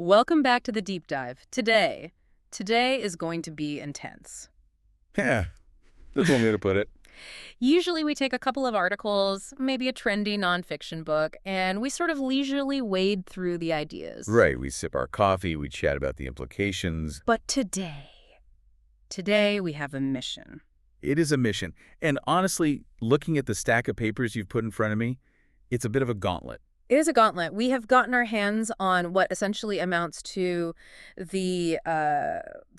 Welcome back to the deep dive. Today is going to be intense. Yeah, that's one way to put it. Usually we take a couple of articles, maybe a trendy nonfiction book, and we sort of leisurely wade through the ideas. Right, we sip our coffee, we chat about the implications. But today we have a mission. It is a mission. And honestly, looking at the stack of papers you've put in front of me, it's a bit of a gauntlet. It is a gauntlet. We have gotten our hands on what essentially amounts to the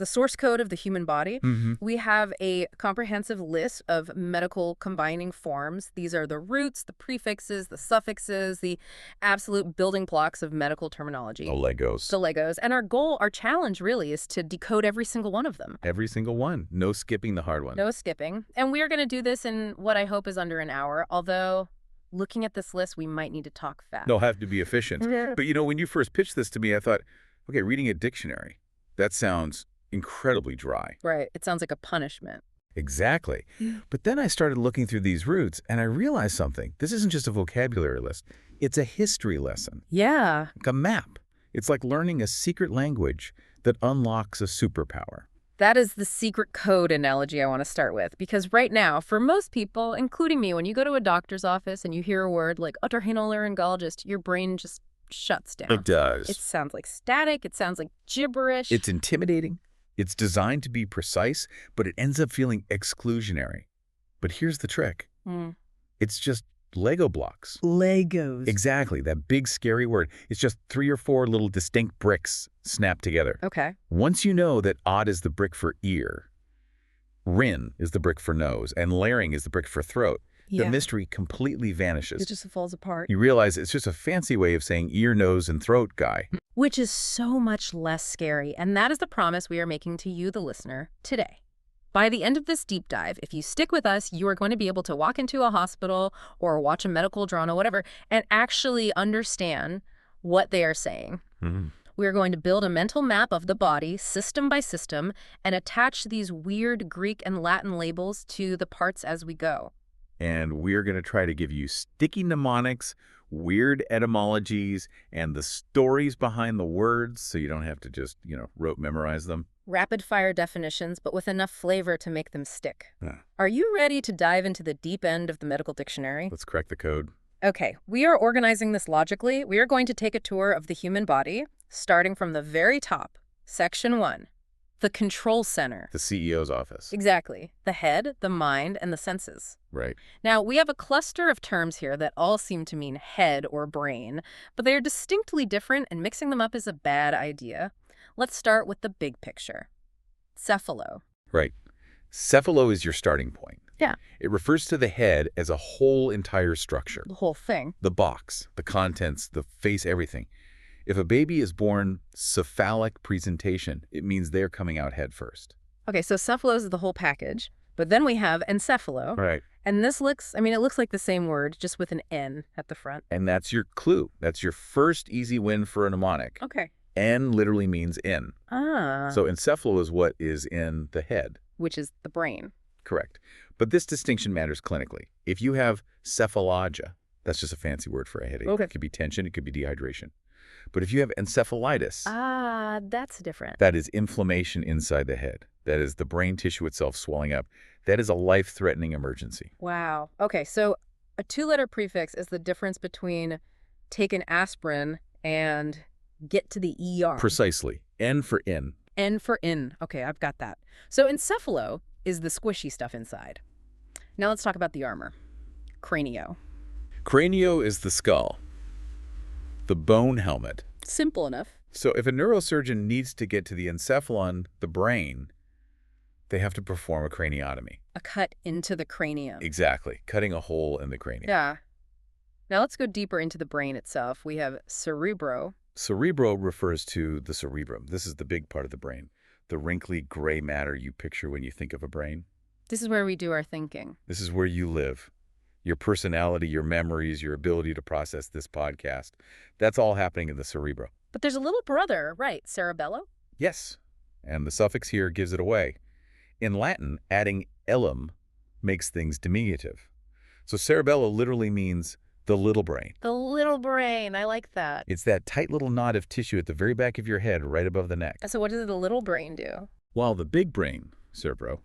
source code of the human body. We have a comprehensive list of medical combining forms. These are the roots, the prefixes, the suffixes, the absolute building blocks of medical terminology. The Legos. The Legos. And our challenge really is to decode every single one of them. Every single one. No skipping the hard one. No skipping. And we are going to do this in what I hope is under an hour, although looking at this list, we might need to talk fast. They'll have to be efficient. Yeah. But when you first pitched this to me, I thought, okay, reading a dictionary, that sounds incredibly dry. Right. It sounds like a punishment. Exactly. But then I started looking through these roots, and I realized something. This isn't just a vocabulary list. It's a history lesson, Yeah. like a map. It's like learning a secret language that unlocks a superpower. That is the secret code analogy I want to start with. Because right now, for most people, including me, when you go to a doctor's office and you hear a word like otorhinolaryngologist, your brain just shuts down. It does. It sounds like static. It sounds like gibberish. It's intimidating. It's designed to be precise, but it ends up feeling exclusionary. But here's the trick. It's just Lego blocks. Legos. Exactly, that big scary word. It's just 3 or 4 little distinct bricks snapped together. Okay. Once you know that odd is the brick for ear, rin is the brick for nose, and larynx is the brick for throat, the mystery completely vanishes. It just falls apart. You realize it's just a fancy way of saying ear, nose, and throat guy. Which is so much less scary. And that is the promise we are making to you, the listener, today. By the end of this deep dive, if you stick with us, you are going to be able to walk into a hospital or watch a medical drama, whatever, and actually understand what they are saying. We are going to build a mental map of the body, system by system, and attach these weird Greek and Latin labels to the parts as we go. And we're going to try to give you sticky mnemonics, weird etymologies, and the stories behind the words so you don't have to just, rote memorize them. Rapid-fire definitions, but with enough flavor to make them stick. Yeah. Are you ready to dive into the deep end of the medical dictionary? Let's crack the code. Okay, we are organizing this logically. We are going to take a tour of the human body, starting from the very top, Section 1, the control center. The CEO's office. Exactly. The head, the mind, and the senses. Right. Now, we have a cluster of terms here that all seem to mean head or brain, but they are distinctly different, and mixing them up is a bad idea. Let's start with the big picture. Cephalo. Right. Cephalo is your starting point. Yeah. It refers to the head as a whole entire structure. The whole thing. The box, the contents, the face, everything. If a baby is born cephalic presentation, it means they're coming out head first. Okay, so cephalo is the whole package, but then we have encephalo. Right. And this looks, it looks like the same word, just with an N at the front. And that's your clue. That's your first easy win for a mnemonic. Okay. N literally means in. Ah. So encephalo is what is in the head. Which is the brain. Correct. But this distinction matters clinically. If you have cephalalgia, that's just a fancy word for a headache. Okay. It could be tension, it could be dehydration. But if you have encephalitis, Ah, that's different. that is inflammation inside the head. That is the brain tissue itself swelling up. That is a life-threatening emergency. Wow. Okay, so a 2-letter prefix is the difference between take an aspirin and get to the ER. Precisely. N for in. N for in. Okay, I've got that. So encephalo is the squishy stuff inside. Now let's talk about the armor. Cranio. Cranio is the skull. The bone helmet. Simple enough. So if a neurosurgeon needs to get to the encephalon, the brain, they have to perform a craniotomy. A cut into the cranium. Exactly. Cutting a hole in the cranium. Yeah. Now let's go deeper into the brain itself. We have cerebro. Cerebro refers to the cerebrum. This is the big part of the brain. The wrinkly gray matter you picture when you think of a brain. This is where we do our thinking. This is where you live. Your personality, your memories, your ability to process this podcast. That's all happening in the cerebro. But there's a little brother, right? Cerebello? Yes. And the suffix here gives it away. In Latin, adding ellum makes things diminutive. So cerebello literally means The little brain. The little brain. I like that. It's that tight little knot of tissue at the very back of your head, right above the neck. So what does the little brain do? While the big brain, cerebro,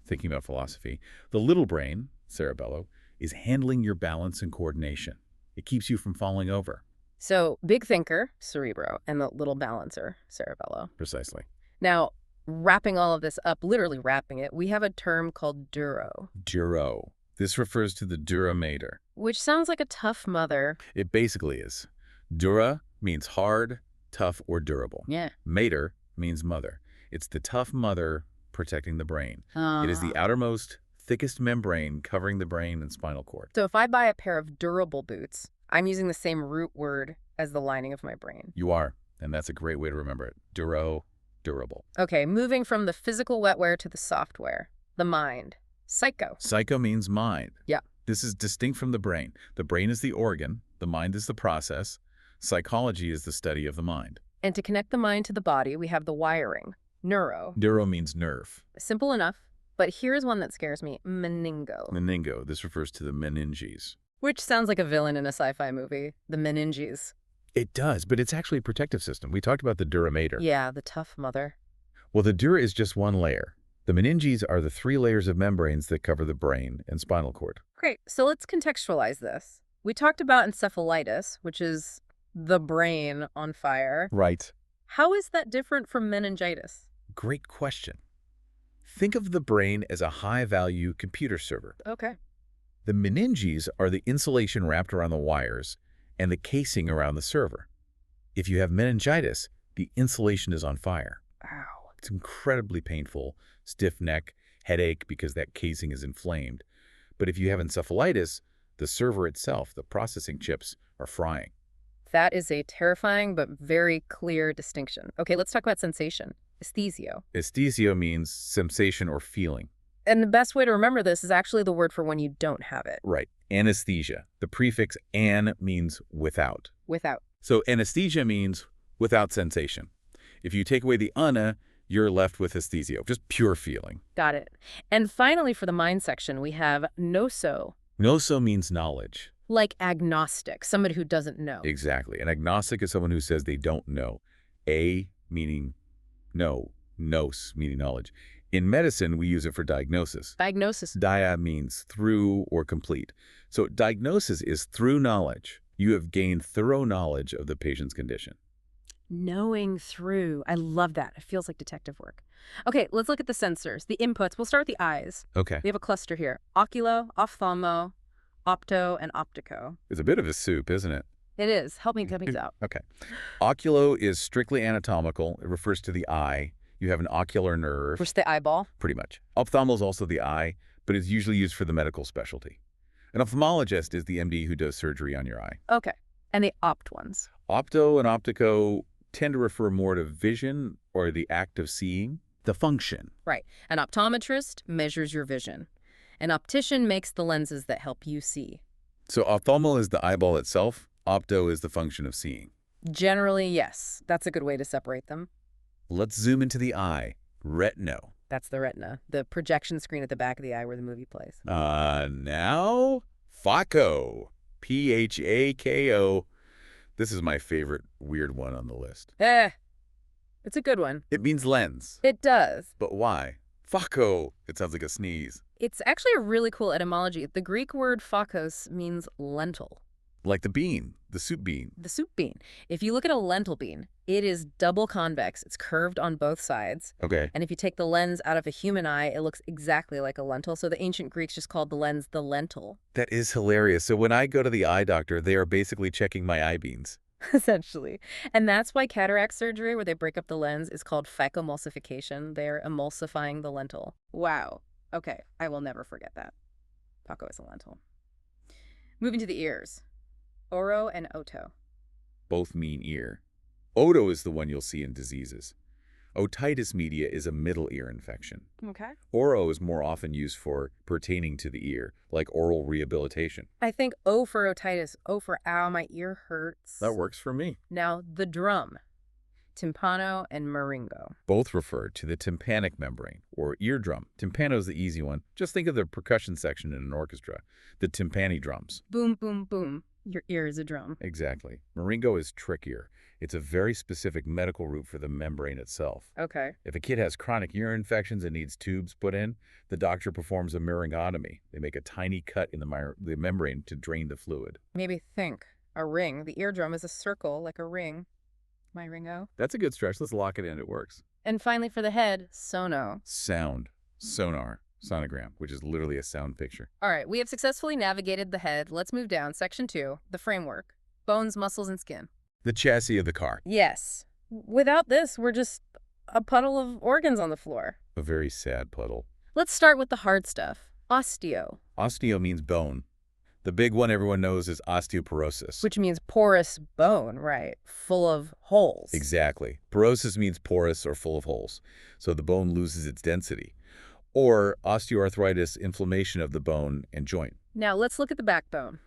thinking about philosophy, the little brain, cerebello, is handling your balance and coordination. It keeps you from falling over. So big thinker, cerebro, and the little balancer, cerebello. Precisely. Now, wrapping all of this up, literally wrapping it, we have a term called duro, Duro. This refers to the dura mater. which sounds like a tough mother. It basically is. Dura means hard, tough, or durable. Yeah. Mater means mother. It's the tough mother protecting the brain. It is the outermost, thickest membrane covering the brain and spinal cord. So if I buy a pair of durable boots, I'm using the same root word as the lining of my brain. You are, and that's a great way to remember it. Duro, durable. Okay, moving from the physical wetware to the software, the mind. Psycho. Psycho means mind. Yeah. This is distinct from the brain. The brain is the organ, the mind is the process. Psychology is the study of the mind. And to connect the mind to the body, we have the wiring, neuro. Neuro means nerve. Simple enough, but here's one that scares me, meningo. Meningo, this refers to the meninges. Which sounds like a villain in a sci-fi movie, the meninges. It does, but it's actually a protective system. We talked about the dura mater. Yeah, the tough mother. Well, the dura is just one layer. The meninges are the 3 layers of membranes that cover the brain and spinal cord. Great, so let's contextualize this. We talked about encephalitis, which is the brain on fire. Right. How is that different from meningitis? Great question. Think of the brain as a high-value computer server. Okay. The meninges are the insulation wrapped around the wires and the casing around the server. If you have meningitis, the insulation is on fire. Ow. It's incredibly painful, stiff neck, headache because that casing is inflamed. But if you have encephalitis, the server itself, the processing chips, are frying. That is a terrifying but very clear distinction. Okay, let's talk about sensation. Esthesio. Esthesio means sensation or feeling. And the best way to remember this is actually the word for when you don't have it. Right. Anesthesia. The prefix an means without. Without. So anesthesia means without sensation. If you take away the ana, you're left with esthesio, just pure feeling. Got it. And finally, for the mind section, we have noso, Gnoso means knowledge. like agnostic, somebody who doesn't know. Exactly. An agnostic is someone who says they don't know. A meaning no, nos meaning knowledge. In medicine, we use it for diagnosis. Diagnosis. Dia means through or complete. So diagnosis is through knowledge. You have gained thorough knowledge of the patient's condition. Knowing through. I love that. It feels like detective work. Okay, let's look at the sensors, the inputs. We'll start with the eyes. Okay. We have a cluster here. Oculo, ophthalmo, opto, and optico. It's a bit of a soup, isn't it? It is. Help me out. Okay. Oculo is strictly anatomical. It refers to the eye. You have an ocular nerve, Which the eyeball. pretty much. Ophthalmo is also the eye, but it's usually used for the medical specialty. An ophthalmologist is the MD who does surgery on your eye. Okay. And the opt ones. Opto and optico tend to refer more to vision or the act of seeing, the function. Right. An optometrist measures your vision. An optician makes the lenses that help you see. So ophthalmo is the eyeball itself. Opto is the function of seeing. Generally, yes. That's a good way to separate them. Let's zoom into the eye. Retino. That's the retina, the projection screen at the back of the eye where the movie plays. Now, phaco. P-H-A-K-O. This is my favorite weird one on the list. It's a good one. It means lens. It does. But why? Phaco. It sounds like a sneeze. It's actually a really cool etymology. The Greek word phakos means lentil, Like the bean, the soup bean. the soup bean. If you look at a lentil bean, it is double convex. It's curved on both sides. Okay. And if you take the lens out of a human eye, it looks exactly like a lentil. So the ancient Greeks just called the lens the lentil, That is hilarious. So when I go to the eye doctor, they are basically checking my eye beans. essentially. And that's why cataract surgery, where they break up the lens, is called phacoemulsification. They're emulsifying the lentil. Wow. Okay, I will never forget that. Paco is a lentil. Moving to the ears. Oro and oto. Both mean ear. Oto is the one you'll see in diseases. Otitis media is a middle ear infection. Okay. Oro is more often used for pertaining to the ear, like oral rehabilitation. I think O for otitis, O for ow, my ear hurts. That works for me. Now, the drum. Timpano and maringo. Both refer to the tympanic membrane, or eardrum. Timpano is the easy one. Just think of the percussion section in an orchestra, the timpani drums. Boom, boom, boom. Your ear is a drum. Exactly. Moringo is trickier. It's a very specific medical route for the membrane itself. Okay. If a kid has chronic ear infections and needs tubes put in, the doctor performs a myringotomy. They make a tiny cut in the membrane to drain the fluid. Maybe think. A ring. The eardrum is a circle, like a ring. My ringo. That's a good stretch. Let's lock it in. It works. And finally for the head, sono. Sound. Sonar. Sonogram, which is literally a sound picture. All right, we have successfully navigated the head. Let's move down. Section 2, the framework. Bones, muscles, and skin. The chassis of the car. Yes. Without this, we're just a puddle of organs on the floor. A very sad puddle. Let's start with the hard stuff. Osteo, Osteo means bone. The big one everyone knows is osteoporosis. which means porous bone, right? Full of holes. Exactly. Porosis means porous or full of holes, so the bone loses its density. Or osteoarthritis, inflammation of the bone and joint. Now, let's look at the backbone.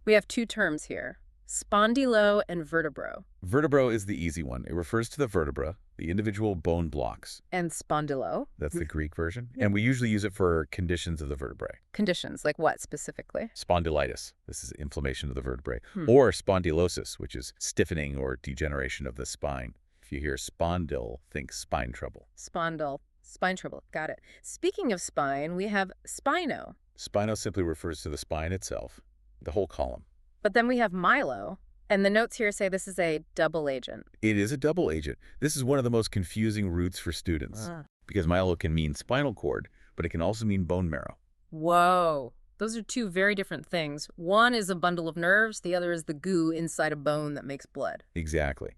We have two terms here, spondylo and vertebro. Vertebro is the easy one. It refers to the vertebra, the individual bone blocks. And spondylo? That's the Greek version. And we usually use it for conditions of the vertebrae. Conditions, like what specifically? Spondylitis. This is inflammation of the vertebrae. Or spondylosis, which is stiffening or degeneration of the spine. If you hear spondyle, think spine trouble. Spondyle. Spine trouble. Got it. Speaking of spine, we have spino. Spino simply refers to the spine itself, the whole column. But then we have myelo. And the notes here say this is a double agent. It is a double agent. This is one of the most confusing roots for students because myelo can mean spinal cord, but it can also mean bone marrow. Whoa. Those are two very different things. One is a bundle of nerves. The other is the goo inside a bone that makes blood. Exactly.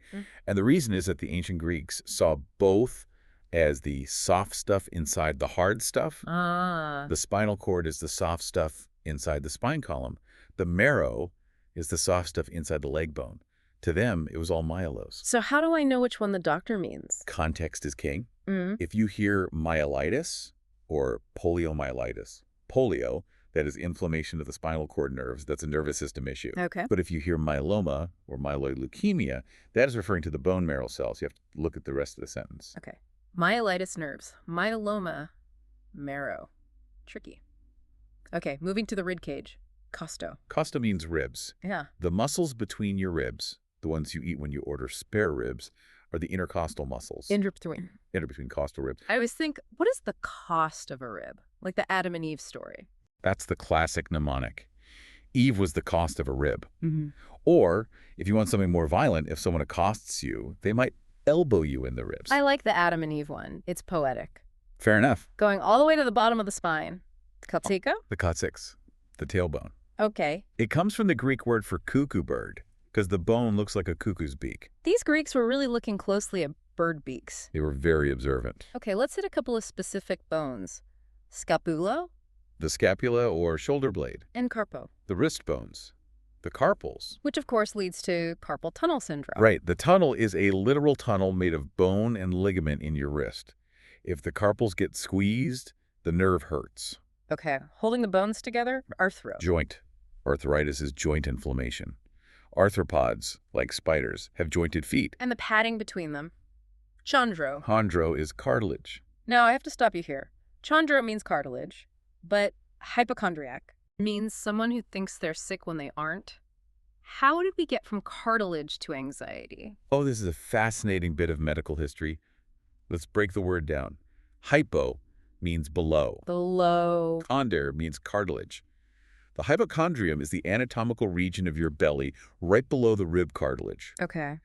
And the reason is that the ancient Greeks saw both as the soft stuff inside the hard stuff. The spinal cord is the soft stuff inside the spine column. The marrow is the soft stuff inside the leg bone. To them, it was all myelose. So how do I know which one the doctor means? Context is king. If you hear myelitis or poliomyelitis, polio, that is inflammation of the spinal cord nerves, that's a nervous system issue. Okay. But if you hear myeloma or myeloid leukemia, that is referring to the bone marrow cells. You have to look at the rest of the sentence. Okay. Myelitis nerves. Myeloma. Marrow. Tricky. Okay, moving to the rib cage. Costo. Costa means ribs. Yeah. The muscles between your ribs, the ones you eat when you order spare ribs, are the intercostal muscles. Between. Between costal ribs. I always think, what is the cost of a rib? Like the Adam and Eve story. That's the classic mnemonic. Eve was the cost of a rib. Or, if you want something more violent, if someone accosts you, they might elbow you in the ribs. I like the Adam and Eve one. It's poetic. Fair enough. Going all the way to the bottom of the spine. Calcico? The coccyx, the tailbone. Okay. It comes from the Greek word for cuckoo bird, because the bone looks like a cuckoo's beak. These Greeks were really looking closely at bird beaks. They were very observant. Okay, let's hit a couple of specific bones. Scapulo The scapula or shoulder blade, and carpo, the wrist bones, the carpals. which of course leads to carpal tunnel syndrome. Right, the tunnel is a literal tunnel made of bone and ligament in your wrist. If the carpals get squeezed, the nerve hurts. Okay, holding the bones together, arthro. Joint. Arthritis is joint inflammation. Arthropods, like spiders, have jointed feet. And the padding between them. Chondro. Chondro is cartilage. Now, I have to stop you here. Chondro means cartilage, but hypochondriac means someone who thinks they're sick when they aren't. How did we get from cartilage to anxiety? Oh, this is a fascinating bit of medical history. Let's break the word down. Hypo means below. Below. Chonder means cartilage. The hypochondrium is the anatomical region of your belly right below the rib cartilage. Okay.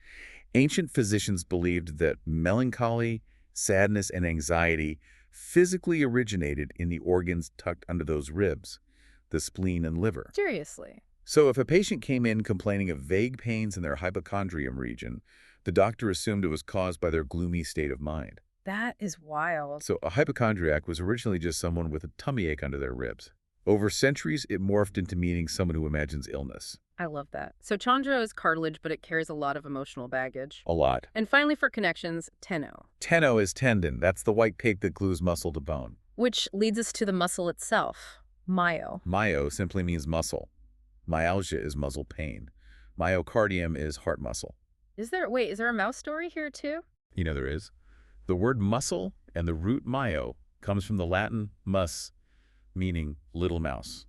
Ancient physicians believed that melancholy, sadness, and anxiety physically originated in the organs tucked under those ribs, the spleen and liver. Seriously. So if a patient came in complaining of vague pains in their hypochondrium region, the doctor assumed it was caused by their gloomy state of mind. That is wild. So a hypochondriac was originally just someone with a tummy ache under their ribs. Over centuries, it morphed into meaning someone who imagines illness. I love that. So chondro is cartilage, but it carries a lot of emotional baggage. A lot. And finally, for connections, teno, Teno is tendon. That's the white pig that glues muscle to bone. which leads us to the muscle itself, myo. Myo simply means muscle. Myalgia is muscle pain. Myocardium is heart muscle. Is there a mouse story here too? You know there is. The word muscle and the root myo comes from the Latin mus, meaning little mouse.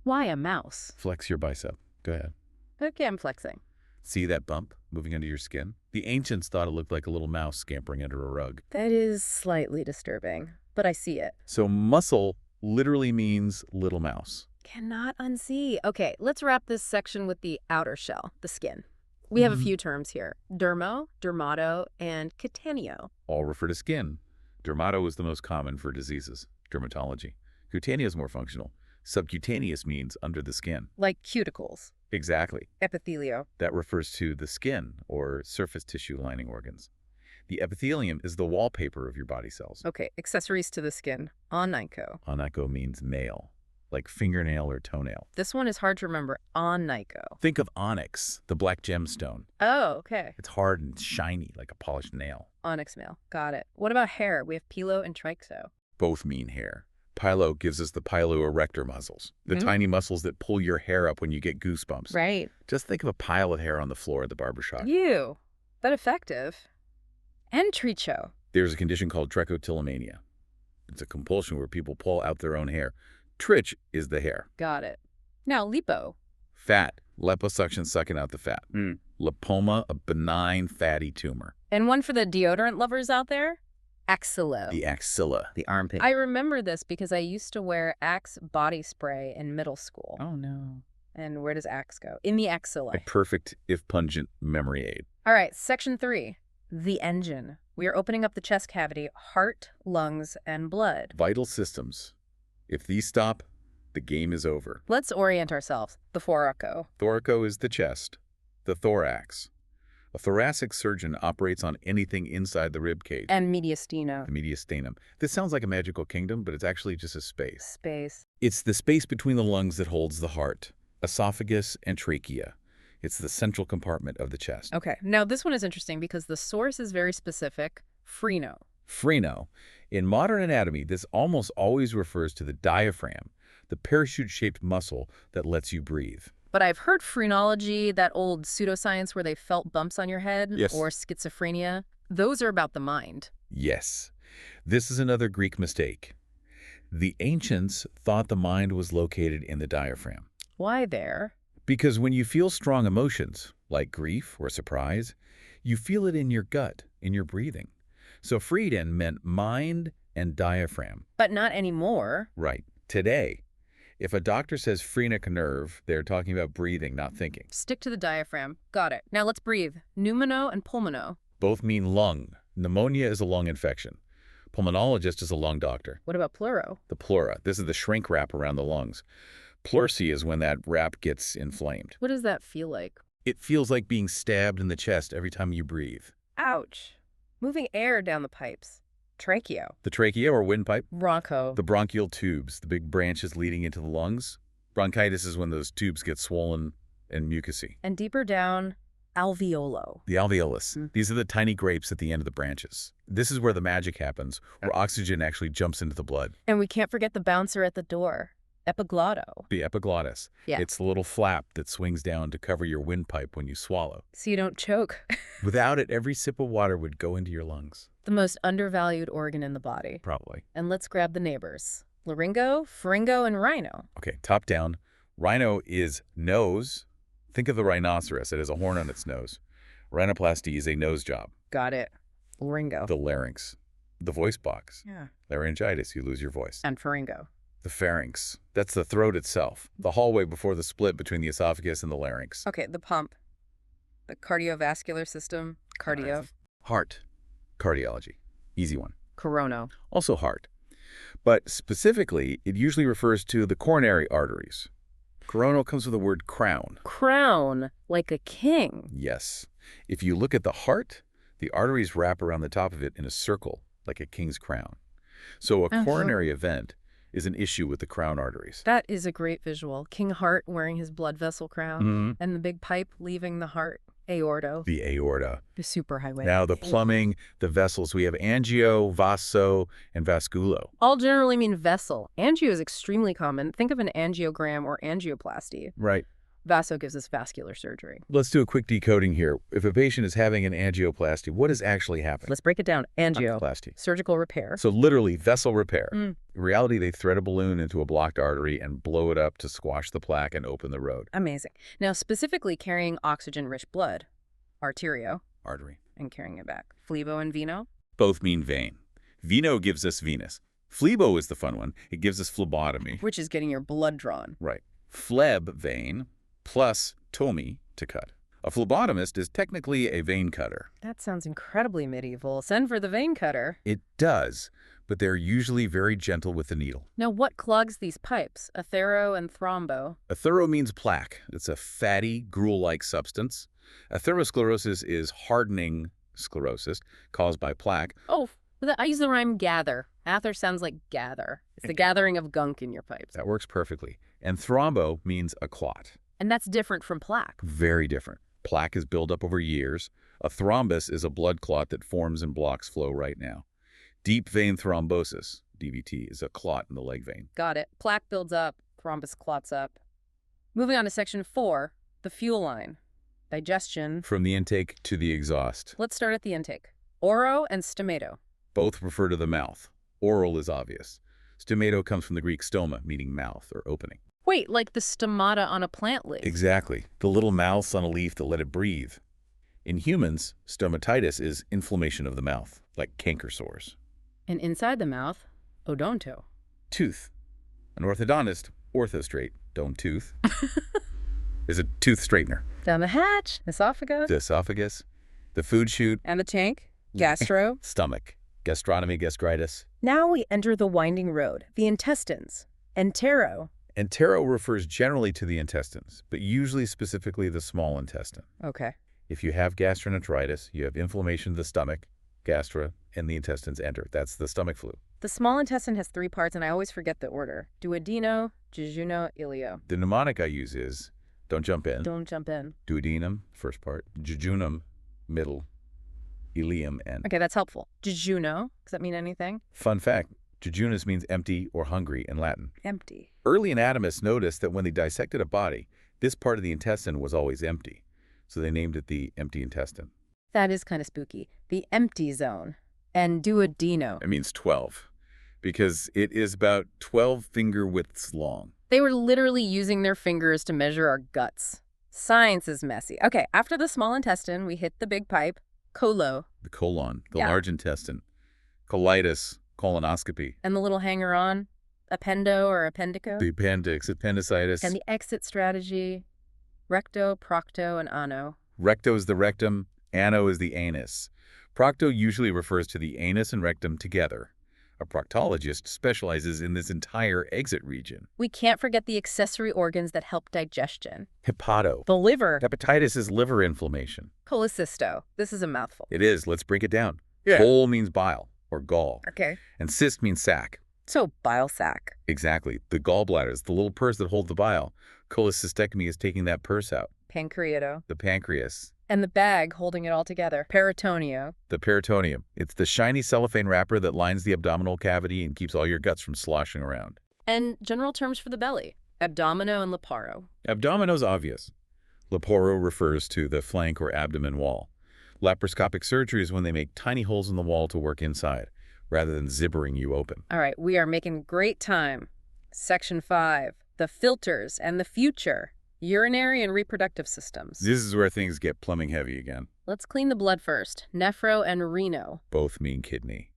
Why a mouse? Flex your bicep. Go ahead. Okay, I'm flexing. See that bump moving under your skin? The ancients thought it looked like a little mouse scampering under a rug. That is slightly disturbing, but I see it. So muscle literally means little mouse. Cannot unsee. Okay, let's wrap this section with the outer shell, the skin. We have a few terms here. Dermo, dermato, and cutaneo. All refer to skin. Dermato is the most common for diseases, dermatology. Cutanea is more functional. Subcutaneous means under the skin. Like cuticles. Exactly. Epithelio. That refers to the skin or surface tissue lining organs. The epithelium is the wallpaper of your body cells. Okay, accessories to the skin. Onycho. Onycho means male, like fingernail or toenail. This one is hard to remember. Onycho. Think of onyx, the black gemstone. Oh, okay. It's hard and shiny like a polished nail. Onyx male. Got it. What about hair? We have pilo and trixo. Both mean hair. Pilo gives us the piloerector muscles, the tiny muscles that pull your hair up when you get goosebumps. Right. Just think of a pile of hair on the floor at the barbershop. Ew. But effective. And tricho. There's a condition called trichotillomania. It's a compulsion where people pull out their own hair. Trich is the hair. Got it. Now, lipo. Fat, liposuction sucking out the fat. Lipoma, a benign fatty tumor. And one for the deodorant lovers out there? Axilla. The axilla. The armpit. I remember this because I used to wear Axe body spray in middle school. Oh, no. And where does Axe go? In the axilla. A perfect, if pungent, memory aid. All right, section 3. The engine. We are opening up the chest cavity, heart, lungs, and blood. Vital systems. If these stop, the game is over. Let's orient ourselves. The thoraco. Thoraco is the chest, the thorax. A thoracic surgeon operates on anything inside the rib cage. And mediastinum. The mediastinum. This sounds like a magical kingdom, but it's actually just a space. Space. It's the space between the lungs that holds the heart, esophagus, and trachea. It's the central compartment of the chest. Okay, now this one is interesting because the source is very specific. Freno. Freno. In modern anatomy, this almost always refers to the diaphragm, the parachute-shaped muscle that lets you breathe. But I've heard phrenology, that old pseudoscience where they felt bumps on your head, Yes. or schizophrenia. Those are about the mind. Yes. This is another Greek mistake. The ancients thought the mind was located in the diaphragm. Why there? Because when you feel strong emotions, like grief or surprise, you feel it in your gut, in your breathing. So Frieden meant mind and diaphragm. But not anymore. Right. Today, if a doctor says phrenic nerve, they're talking about breathing, not thinking. Stick to the diaphragm. Got it. Now let's breathe. Pneumono and pulmono. Both mean lung. Pneumonia is a lung infection. Pulmonologist is a lung doctor. What about pleuro? The pleura. This is the shrink wrap around the lungs. Pleurisy is when that wrap gets inflamed. What does that feel like? It feels like being stabbed in the chest every time you breathe. Ouch. Moving air down the pipes. Tracheo. The trachea or windpipe, Broncho. the bronchial tubes, the big branches leading into the lungs. Bronchitis is when those tubes get swollen and mucousy. And deeper down, alveolo. The alveolus. These are the tiny grapes at the end of the branches. This is where the magic happens, where oxygen actually jumps into the blood. And we can't forget the bouncer at the door. Epiglotto. The epiglottis. Yeah. It's the little flap that swings down to cover your windpipe when you swallow. So you don't choke. Without it, every sip of water would go into your lungs. The most undervalued organ in the body. Probably. And let's grab the neighbors. Laryngo, pharyngo, and rhino. Okay, top down. Rhino is nose. Think of the rhinoceros. It has a horn on its nose. Rhinoplasty is a nose job. Got it. Laryngo. The larynx. The voice box. Yeah. Laryngitis, you lose your voice. And pharyngo. The pharynx. That's the throat itself. The hallway before the split between the esophagus and the larynx. Okay, the pump. The cardiovascular system. Cardio. Heart. Cardiology. Easy one. Corono. Also heart. But specifically, it usually refers to the coronary arteries. Coronal comes with the word crown. Crown. Like a king. Yes. If you look at the heart, the arteries wrap around the top of it in a circle, like a king's crown. So a coronary event is an issue with the crown arteries. That is a great visual. King Heart wearing his blood vessel crown. And the big pipe leaving the heart. Aorto. The aorta. The superhighway. Now the plumbing, the vessels. We have angio, vaso, and vasculo. All generally mean vessel. Angio is extremely common. Think of an angiogram or angioplasty. Right. Vaso gives us vascular surgery. Let's do a quick decoding here. If a patient is having an angioplasty, what is actually happening? Let's break it down. Angio. Angioplasty. Surgical repair. So literally vessel repair. Mm. In reality, they thread a balloon into a blocked artery and blow it up to squash the plaque and open the road. Amazing. Now, specifically carrying oxygen-rich blood, arterio, Artery. and carrying it back. Flebo and veno. Both mean vein. Veno gives us venous. Flebo is the fun one. It gives us phlebotomy. Which is getting your blood drawn. Right. Phleb, vein, plus tomy, to cut. A phlebotomist is technically a vein cutter. That sounds incredibly medieval. Send for the vein cutter. It does, but they're usually very gentle with the needle. Now, what clogs these pipes? Athero and thrombo. Athero means plaque. It's a fatty, gruel-like substance. Atherosclerosis is hardening sclerosis caused by plaque. Oh, I use the rhyme gather. Ather sounds like gather. It's the gathering of gunk in your pipes. That works perfectly. And thrombo means a clot. And that's different from plaque. Very different. Plaque is built up over years. A thrombus is a blood clot that forms and blocks flow right now. Deep vein thrombosis, DVT, is a clot in the leg vein. Got it. Plaque builds up, thrombus clots up. Moving on to section 4, the fuel line. Digestion. From the intake to the exhaust. Let's start at the intake. Oro and stomato. Both refer to the mouth. Oral is obvious. Stomato comes from the Greek stoma, meaning mouth or opening. Wait, like the stomata on a plant leaf. Exactly. The little mouths on a leaf that let it breathe. In humans, stomatitis is inflammation of the mouth, like canker sores. And inside the mouth, odonto. Tooth. An orthodontist, orthostraight, don't tooth, is a tooth straightener. Down the hatch, esophagus. The esophagus, the food chute, And the tank, gastro. stomach, gastronomy, gastritis. Now we enter the winding road, the intestines. Entero. Entero refers generally to the intestines, but usually specifically the small intestine. Okay. If you have gastroenteritis, you have inflammation of the stomach, gastra, and the intestines enter. That's the stomach flu. The small intestine has 3 parts, and I always forget the order. Duodeno, jejunum, ileo. The mnemonic I use is, don't jump in. Don't jump in. Duodenum, first part. Jejunum, middle. Ileum, end. Okay, that's helpful. Jejuno, does that mean anything? Fun fact, jejunus means empty or hungry in Latin. Empty. Early anatomists noticed that when they dissected a body, this part of the intestine was always empty. So they named it the empty intestine. That is kind of spooky. The empty zone. And duodeno. It means 12, because it is about 12 finger widths long. They were literally using their fingers to measure our guts. Science is messy. Okay, after the small intestine, we hit the big pipe. Colo. The colon, the Yeah. large intestine, colitis, colonoscopy, And the little hanger-on. Appendo or appendico. the appendix, appendicitis. And the exit strategy. Recto, procto, and ano. Recto is the rectum, ano is the anus. Procto usually refers to the anus and rectum together. A proctologist specializes in this entire exit region. We can't forget the accessory organs that help digestion. Hepato. The liver. Hepatitis is liver inflammation. Cholecysto. This is a mouthful. It is. Let's break it down. Chole means bile or gall, Okay. and cyst means sac. So, bile sac. Exactly. The gallbladders, the little purse that holds the bile. Cholecystectomy is taking that purse out. Pancreato. The pancreas. And the bag holding it all together. Peritoneo. The peritoneum. It's the shiny cellophane wrapper that lines the abdominal cavity and keeps all your guts from sloshing around. And general terms for the belly. Abdomino and leparo. Abdomino's obvious. Leporo refers to the flank or abdomen wall. Laparoscopic surgery is when they make tiny holes in the wall to work inside, rather than zippering you open. All right, we are making great time. Section 5. The filters and the future. Urinary and reproductive systems. This is where things get plumbing heavy again. Let's clean the blood first. Nephro and reno. Both mean kidney.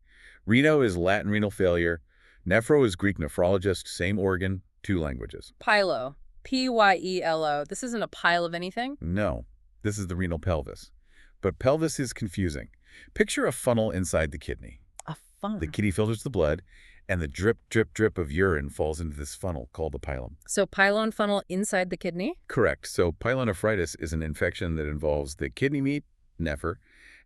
Reno is Latin renal failure. Nephro is Greek nephrologist, same organ, 2 languages. Pyelo. Pyelo. This isn't a pile of anything? No, this is the renal pelvis. But pelvis is confusing. Picture a funnel inside the kidney. A funnel. The kidney filters the blood, and the drip, drip, drip of urine falls into this funnel called the pilum. So pylon funnel inside the kidney? Correct. So pyelonephritis is an infection that involves the kidney meat, nepher,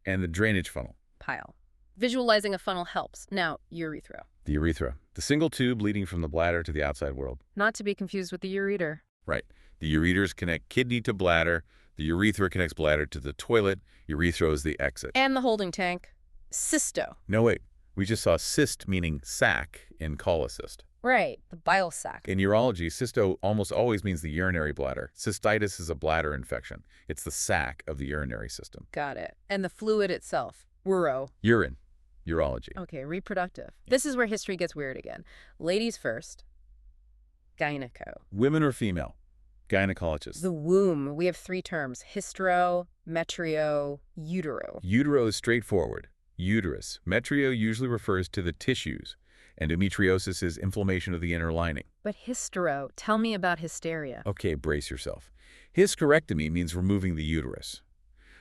and the drainage funnel. Pile. Visualizing a funnel helps. Now, urethra. The urethra. The single tube leading from the bladder to the outside world. Not to be confused with the ureter. Right. The ureters connect kidney to bladder. The urethra connects bladder to the toilet. Urethra is the exit. And the holding tank. Cysto. No, wait. We just saw cyst meaning sac in cholecyst. Right, the bile sac. In urology, cysto almost always means the urinary bladder. Cystitis is a bladder infection. It's the sac of the urinary system. Got it. And the fluid itself, uro. Urine, urology. Okay, reproductive. This is where history gets weird again. Ladies first, gyneco. Women or female? Gynecologist. The womb, we have 3 terms, hystero, metrio, utero. Utero is straightforward. Uterus. Metrio usually refers to the tissues. Endometriosis is inflammation of the inner lining. But hystero, tell me about hysteria. Okay, brace yourself. Hysterectomy means removing the uterus.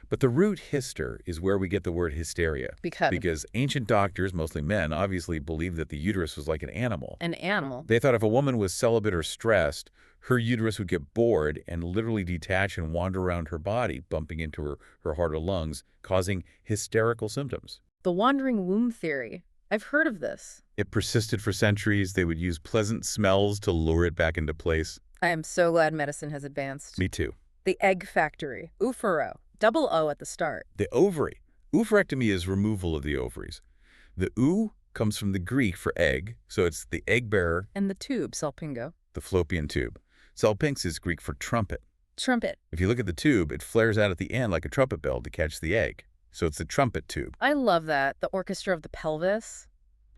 But the root hyster is where we get the word hysteria. Because ancient doctors, mostly men, obviously believed that the uterus was like an animal. An animal? They thought if a woman was celibate or stressed, her uterus would get bored and literally detach and wander around her body, bumping into her heart or lungs, causing hysterical symptoms. The wandering womb theory. I've heard of this. It persisted for centuries. They would use pleasant smells to lure it back into place. I am so glad medicine has advanced. Me too. The egg factory. Oophouro. Double O at the start. The ovary. Oophorectomy is removal of the ovaries. The oo comes from the Greek for egg, so it's the egg bearer. And the tube, salpingo. The fallopian tube. Salpinx is Greek for trumpet. Trumpet. If you look at the tube, it flares out at the end like a trumpet bell to catch the egg. So it's the trumpet tube. I love that. The orchestra of the pelvis.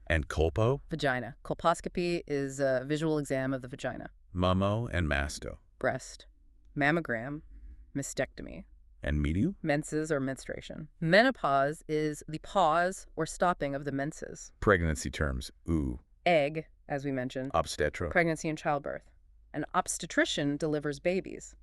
And colpo? Vagina. Colposcopy is a visual exam of the vagina. Mummo and masto. Breast. Mammogram. Mastectomy. And mediu? Menses or menstruation. Menopause is the pause or stopping of the menses. Pregnancy terms. Oo. Egg, as we mentioned. Obstetro. Pregnancy and childbirth. An obstetrician delivers babies.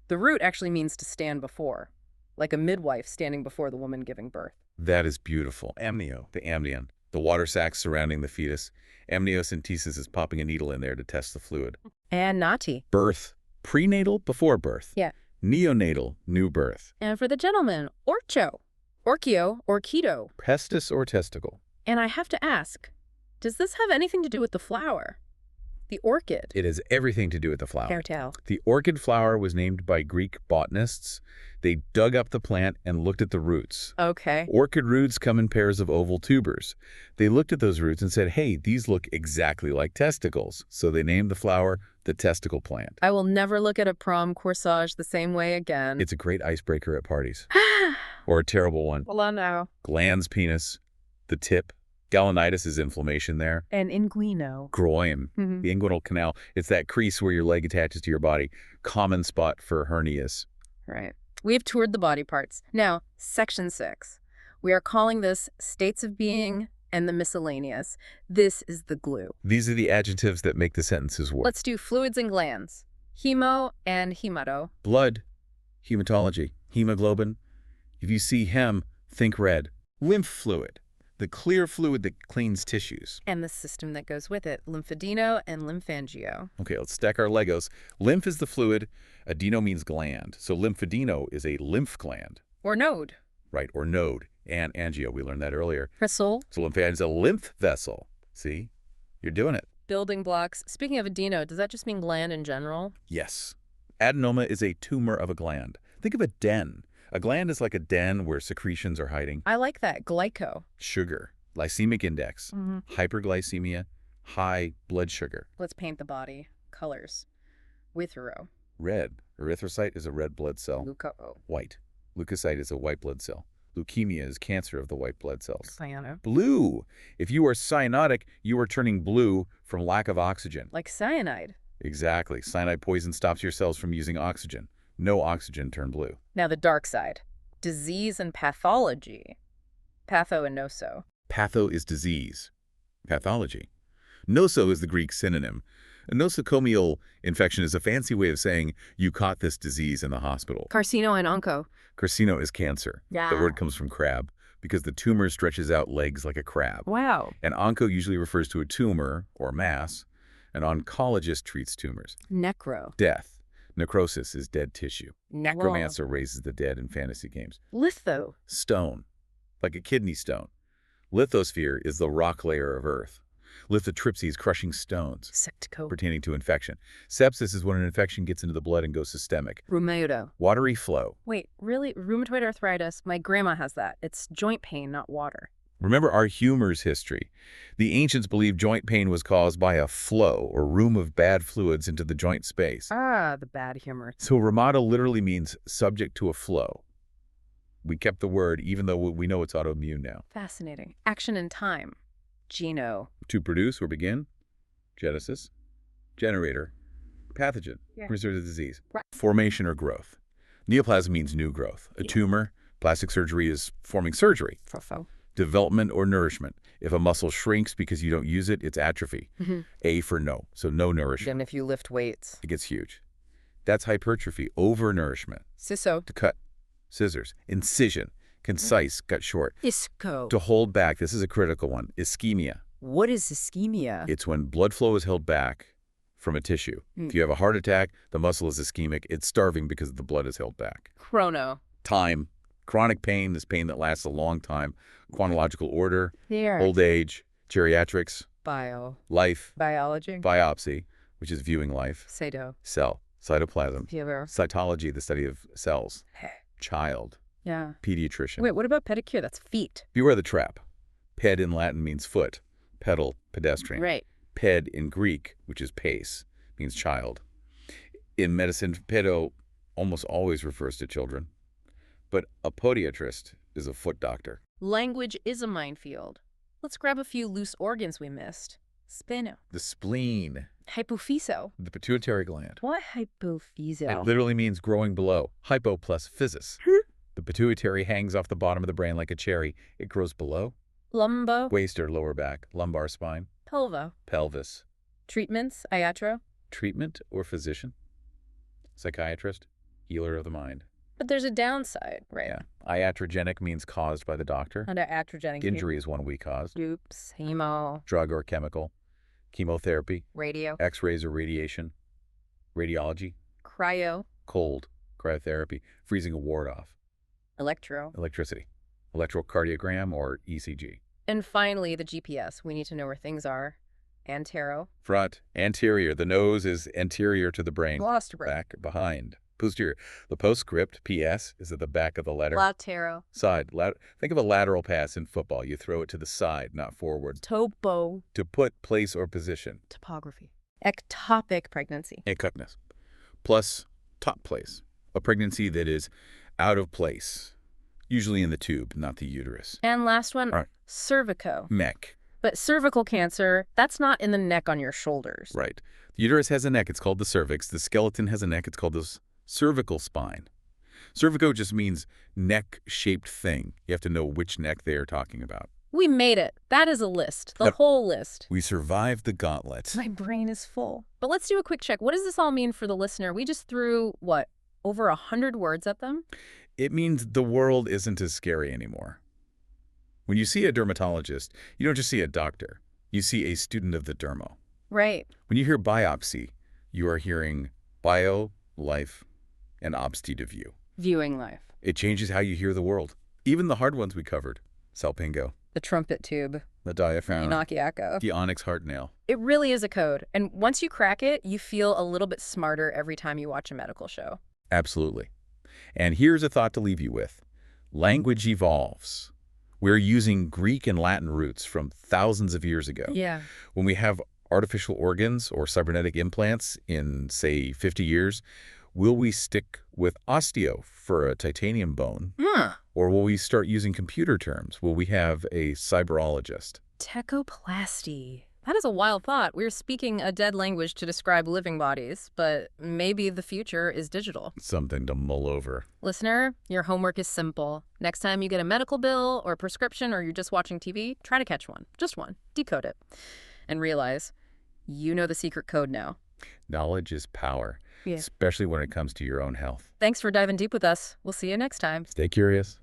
The root actually means to stand before, like a midwife standing before the woman giving birth. That is beautiful. Amnio. The amnion. The water sacs surrounding the fetus. Amniocentesis is popping a needle in there to test the fluid. And nati. Birth. Prenatal, before birth. Yeah. Neonatal, new birth. And for the gentleman, orcho. Orchio or keto. Pestis or testicle. And I have to ask, does this have anything to do with the flower? The orchid. It has everything to do with the flower. Hairtail. The orchid flower was named by Greek botanists. They dug up the plant and looked at the roots. Okay. Orchid roots come in pairs of oval tubers. They looked at those roots and said, hey, these look exactly like testicles. So they named the flower the testicle plant. I will never look at a prom corsage the same way again. It's a great icebreaker at parties. Or a terrible one. Well, I know. Glans penis, the tip. Galenitis is inflammation there. And inguino. Groin, the inguinal canal. It's that crease where your leg attaches to your body. Common spot for hernias. Right. We've toured the body parts. Now, section 6. We are calling this states of being and the miscellaneous. This is the glue. These are the adjectives that make the sentences work. Let's do fluids and glands. Hemo and hemato. Blood, hematology, hemoglobin. If you see hem, think red. Lymph fluid, the clear fluid that cleans tissues. And the system that goes with it, lymphadeno and lymphangio. Okay, let's stack our Legos. Lymph is the fluid. Adeno means gland. So lymphadeno is a lymph gland. Or node. Right, or node. And angio, we learned that earlier. Vessel. So lymphadenum is a lymph vessel. See? You're doing it. Building blocks. Speaking of adeno, does that just mean gland in general? Yes. Adenoma is a tumor of a gland. Think of a den. A gland is like a den where secretions are hiding. I like that. Glyco. Sugar, glycemic index, hyperglycemia, high blood sugar. Let's paint the body. Colors. Withero. Red. Erythrocyte is a red blood cell. Leuco. White. Leukocyte is a white blood cell. Leukemia is cancer of the white blood cells. Cyano. Blue. If you are cyanotic, you are turning blue from lack of oxygen. Like cyanide. Exactly. Cyanide poison stops your cells from using oxygen. No oxygen turn blue. Now the dark side. Disease and pathology. Patho and noso. Patho is disease. Pathology. Noso is the Greek synonym. A nosocomial infection is a fancy way of saying you caught this disease in the hospital. Carcino and onco. Carcino is cancer. Yeah. The word comes from crab because the tumor stretches out legs like a crab. Wow. And onco usually refers to a tumor or mass. An oncologist treats tumors. Necro. Death. Necrosis is dead tissue. Necromancer Whoa. raises the dead in fantasy games. Litho. Stone, like a kidney stone. Lithosphere is the rock layer of Earth. Lithotripsy is crushing stones, Septico. pertaining to infection. Sepsis is when an infection gets into the blood and goes systemic. Rheumatoid. Watery flow. Wait, really? Rheumatoid arthritis? My grandma has that. It's joint pain, not water. Remember our humor's history. The ancients believed joint pain was caused by a flow or room of bad fluids into the joint space. Ah, the bad humor. So reumata literally means subject to a flow. We kept the word even though we know it's autoimmune now. Fascinating. Action in time. Geno. To produce or begin, genesis, generator, pathogen, preserve the disease. Right. Formation or growth. Neoplasm means new growth. A tumor, plastic surgery is forming surgery. Fofo. Development or nourishment. If a muscle shrinks because you don't use it, it's atrophy. A for no, so no nourishment. Even if you lift weights. It gets huge. That's hypertrophy, overnourishment. Siso. To cut, scissors. Incision, concise, cut short. Isco. To hold back, this is a critical one, ischemia. What is ischemia? It's when blood flow is held back from a tissue. If you have a heart attack, the muscle is ischemic. It's starving because the blood is held back. Chrono. Time, chronic pain, this pain that lasts a long time. Chronological order, There. old age, geriatrics, Bio. life, Biology. biopsy, which is viewing life, Sado. cell, cytoplasm, Fever. cytology, the study of cells, Hey. child, Yeah. pediatrician. Wait, what about pedicure? That's feet. Beware the trap. Ped in Latin means foot, pedal, pedestrian. Right. Ped in Greek, which is pace, means child. In medicine, pedo almost always refers to children. But a podiatrist is a foot doctor. Language is a minefield. Let's grab a few loose organs we missed. Spino. The spleen, Hypophyso. the pituitary gland. What hypophyso? It literally means growing below. Hypo plus physis. The pituitary hangs off the bottom of the brain like a cherry. It grows below. Lumbo. Waist or lower back, lumbar spine, Pelvo. pelvis. Treatments. Iatro. Treatment or physician? Psychiatrist, healer of the mind. But there's a downside, right? Yeah. Iatrogenic means caused by the doctor. Under atrogenic. Injury is one we caused. Oops. Hemo. Drug or chemical. Chemotherapy, Radio. x-rays or radiation. Radiology, Cryo. cold, cryotherapy, freezing a ward off. Electro. Electricity, electrocardiogram or ECG. And finally, the GPS. We need to know where things are. Antero. Front, anterior. The nose is anterior to the brain. Lost brain. Back, behind. Posterior. The postscript, PS, is at the back of the letter. Latero. Side. Think of a lateral pass in football. You throw it to the side, not forward. Topo. To put, place, or position. Topography. Ectopic pregnancy. Ecupness. Plus, top place. A pregnancy that is out of place. Usually in the tube, not the uterus. And last one, All right. cervico. Mech. But cervical cancer, that's not in the neck on your shoulders. Right. The uterus has a neck. It's called the cervix. The skeleton has a neck. It's called the cervical spine. Cervico just means neck-shaped thing. You have to know which neck they are talking about. We made it. That is a list. The whole list. We survived the gauntlet. My brain is full. But let's do a quick check. What does this all mean for the listener? We just threw, what, over 100 words at them? It means the world isn't as scary anymore. When you see a dermatologist, you don't just see a doctor. You see a student of the dermo. Right. When you hear biopsy, you are hearing bio, life, and obsti to view. Viewing life. It changes how you hear the world. Even the hard ones we covered. Salpingo, The trumpet tube. the diaphragm, Enochiaco. the onyx heart nail. It really is a code. And once you crack it, you feel a little bit smarter every time you watch a medical show. Absolutely. And here's a thought to leave you with. Language evolves. We're using Greek and Latin roots from thousands of years ago. Yeah. When we have artificial organs or cybernetic implants in, say, 50 years, will we stick with osteo for a titanium bone? Or will we start using computer terms? Will we have a cyberologist? Techoplasty. That is a wild thought. We're speaking a dead language to describe living bodies, but maybe the future is digital. Something to mull over. Listener, your homework is simple. Next time you get a medical bill or a prescription or you're just watching TV, try to catch one. Just one. Decode it. And realize you know the secret code now. Knowledge is power, Yeah. especially when it comes to your own health. Thanks for diving deep with us. We'll see you next time. Stay curious.